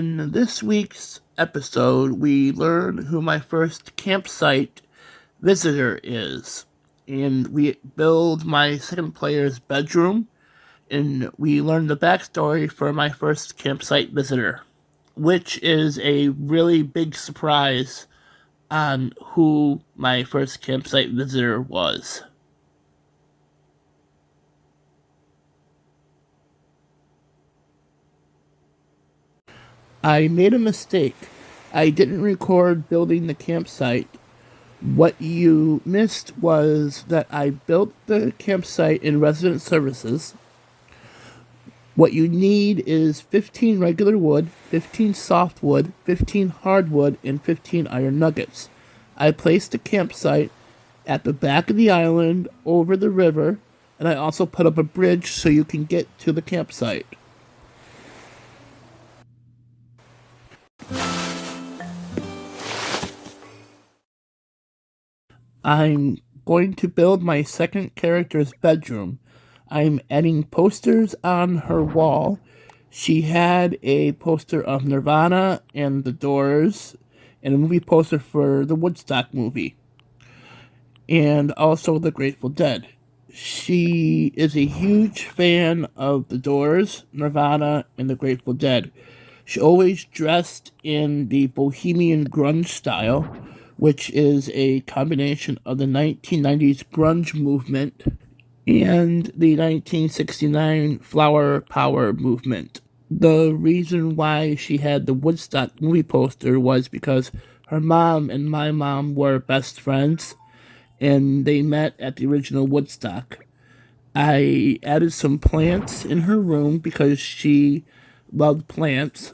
In this week's episode, we learn who my first campsite visitor is, and we build my second player's bedroom, and we learn the backstory for my first campsite visitor, which is a really big surprise on who my first campsite visitor was. I made a mistake. I didn't record building the campsite. What you missed was that I built the campsite in Resident Services. What you need is 15 regular wood, 15 softwood, 15 hardwood, and 15 iron nuggets. I placed the campsite at the back of the island over the river, and I also put up a bridge so you can get to the campsite. I'm going to build my second character's bedroom. I'm adding posters on her wall. She had a poster of Nirvana and The Doors, and a movie poster for the Woodstock movie, and also The Grateful Dead. She is a huge fan of The Doors, Nirvana, and The Grateful Dead. She always dressed in the Bohemian grunge style, which is a combination of the 1990s grunge movement and the 1969 Flower Power movement. The reason why she had the Woodstock movie poster was because her mom and my mom were best friends, and they met at the original Woodstock. I added some plants in her room because she loved plants.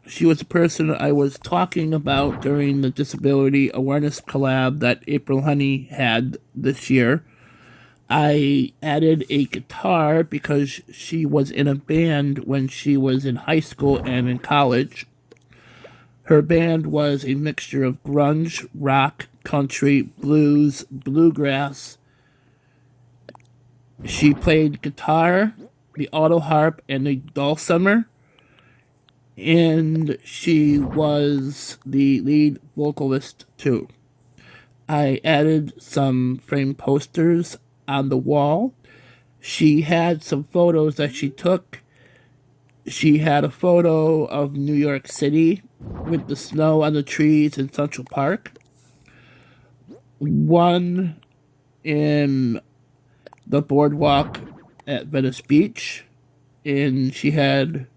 She was the person I was talking about during the Disability Awareness Collab that April Honey had this year. I added a guitar because she was in a band when she was in high school and in college. Her band was a mixture of grunge, rock, country, blues, bluegrass. She played guitar, the auto harp, and the dulcimer, and she was the lead vocalist too. I added some framed posters on the wall. She had some photos that she took. She had a photo of New York City with the snow on the trees in Central Park. One in the boardwalk at Venice Beach. And she had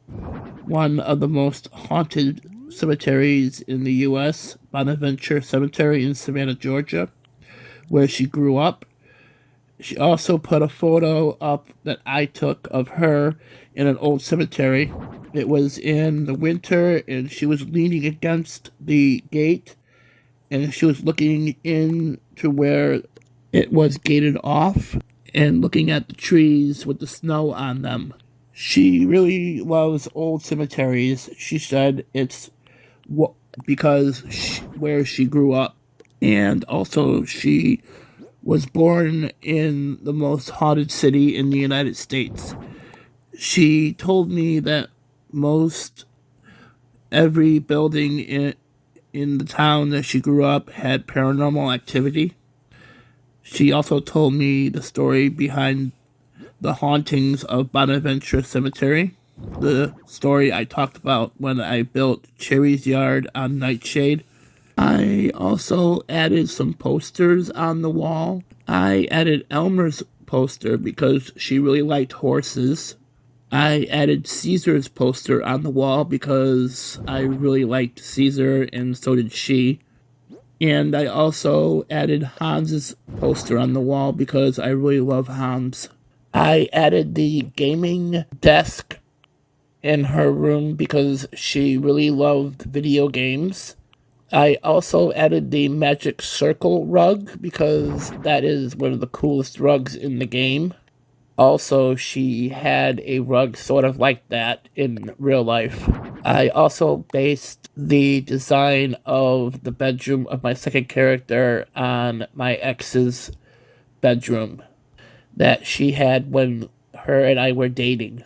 one of the most haunted cemeteries in the U.S., Bonaventure Cemetery in Savannah, Georgia, where she grew up. She also put a photo up that I took of her in an old cemetery. It was in the winter, and she was leaning against the gate, and she was looking into where it was gated off and looking at the trees with the snow on them. She really loves old cemeteries. She said it's because where she grew up, and also she was born in the most haunted city in the United States. She told me that most every building in the town that she grew up had paranormal activity. She also told me the story behind the hauntings of Bonaventure Cemetery, the story I talked about when I built Cherry's Yard on Nightshade. I also added some posters on the wall. I added Elmer's poster because she really liked horses. I added Caesar's poster on the wall because I really liked Caesar, and so did she. And I also added Hans's poster on the wall because I really love Hans. I added the gaming desk in her room because she really loved video games. I also added the magic circle rug because that is one of the coolest rugs in the game. Also, she had a rug sort of like that in real life. I also based the design of the bedroom of my second character on my ex's bedroom that she had when her and I were dating.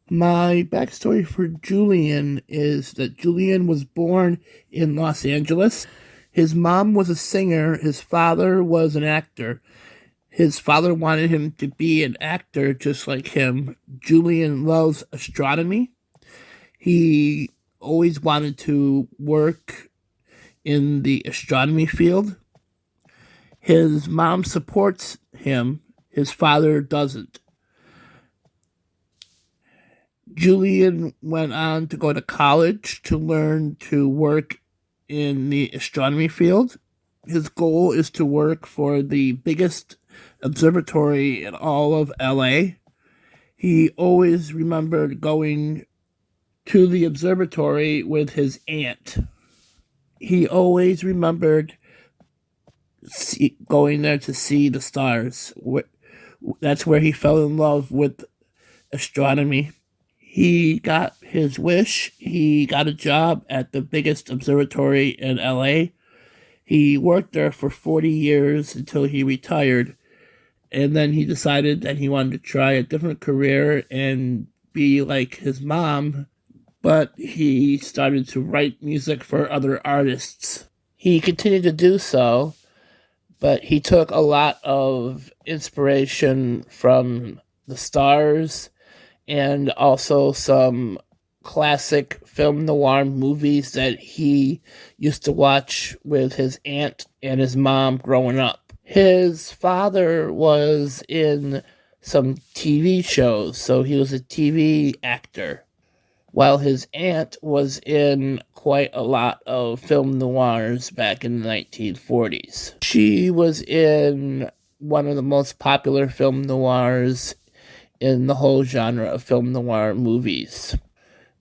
My backstory for Julian is that Julian was born in Los Angeles. His mom was a singer. His father was an actor. His father wanted him to be an actor just like him. Julian loves astronomy. He always wanted to work in the astronomy field. His mom supports him. His father doesn't. Julian went on to go to college to learn to work in the astronomy field. His goal is to work for the biggest observatory in all of LA. He always remembered going to the observatory with his aunt. He always remembered going there to see the stars. That's where he fell in love with astronomy. He got his wish. He got a job at the biggest observatory in LA. He worked there for 40 years until he retired. And then he decided that he wanted to try a different career and be like his mom. But he started to write music for other artists. He continued to do so, but he took a lot of inspiration from the stars and also some classic film noir movies that he used to watch with his aunt and his mom growing up. His father was in some TV shows, so he was a TV actor, while his aunt was in quite a lot of film noirs back in the 1940s. She was in one of the most popular film noirs in the whole genre of film noir movies.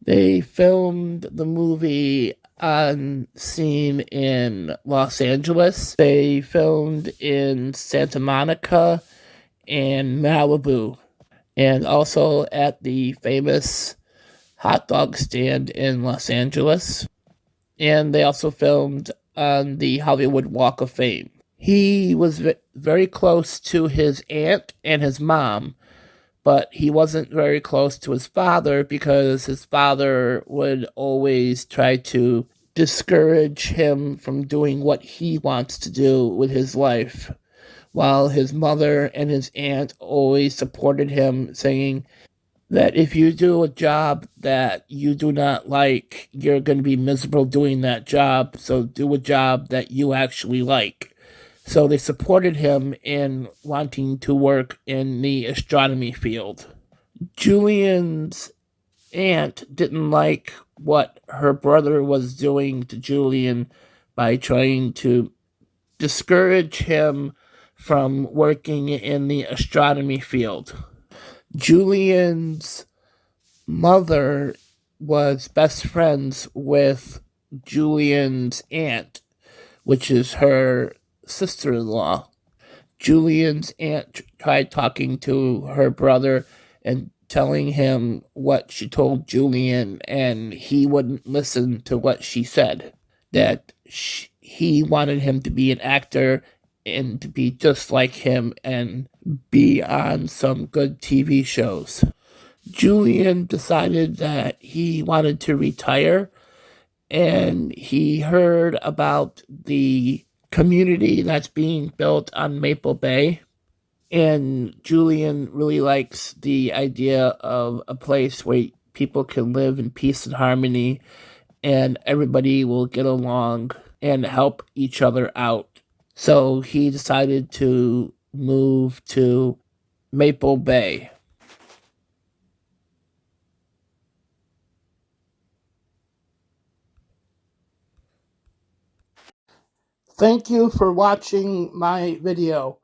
They filmed the movie on scene in Los Angeles. They filmed in Santa Monica and Malibu, and also at the famous hot dog stand in Los Angeles. And they also filmed on the Hollywood Walk of Fame. He was very close to his aunt and his mom, but he wasn't very close to his father because his father would always try to discourage him from doing what he wants to do with his life, while his mother and his aunt always supported him, saying that if you do a job that you do not like, you're going to be miserable doing that job, so do a job that you actually like. So they supported him in wanting to work in the astronomy field. Julian's aunt didn't like what her brother was doing to Julian by trying to discourage him from working in the astronomy field. Julian's mother was best friends with Julian's aunt, which is her sister-in-law. Julian's aunt tried talking to her brother and telling him what she told Julian, and he wouldn't listen to what she said. That he wanted him to be an actor and to be just like him and be on some good TV shows. Julian decided that he wanted to retire, and he heard about the community that's being built on Maple Bay. And Julian really likes the idea of a place where people can live in peace and harmony, and everybody will get along and help each other out. So he decided to move to Maple Bay. Thank you for watching my video.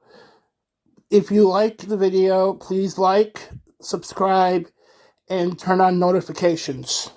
If you liked the video, please like, subscribe, and turn on notifications.